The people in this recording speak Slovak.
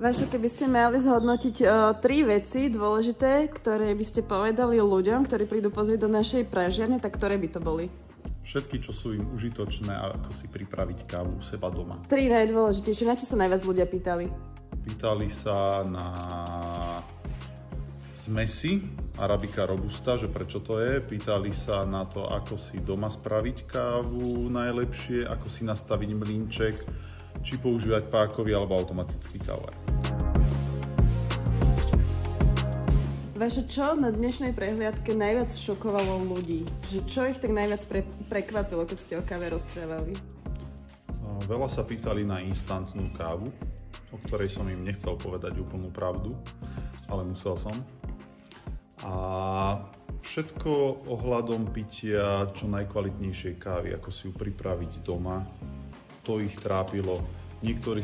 Vaše, keby ste mali zhodnotiť tri veci dôležité, ktoré by ste povedali ľuďom, ktorí prídu pozrieť do našej pražiarne, tak ktoré by to boli? Všetky, čo sú im užitočné, ako si pripraviť kávu u seba doma. Tri najdôležitejšie. Na čo sa najviac ľudia pýtali? Pýtali sa na zmesi Arabica Robusta, že prečo to je. Pýtali sa na to, ako si doma spraviť kávu najlepšie, ako si nastaviť mlynček, či používať pákový alebo automatický kávár. Vaše, čo na dnešnej prehliadke najviac šokovalo ľudí? Že čo ich tak najviac prekvapilo, keď ste o káve rozprávali? Veľa sa pýtali na instantnú kávu, o ktorej som im nechcel povedať úplnú pravdu, ale musel som. A všetko ohľadom pitia čo najkvalitnejšej kávy, ako si ju pripraviť doma, to ich trápilo. Niektorí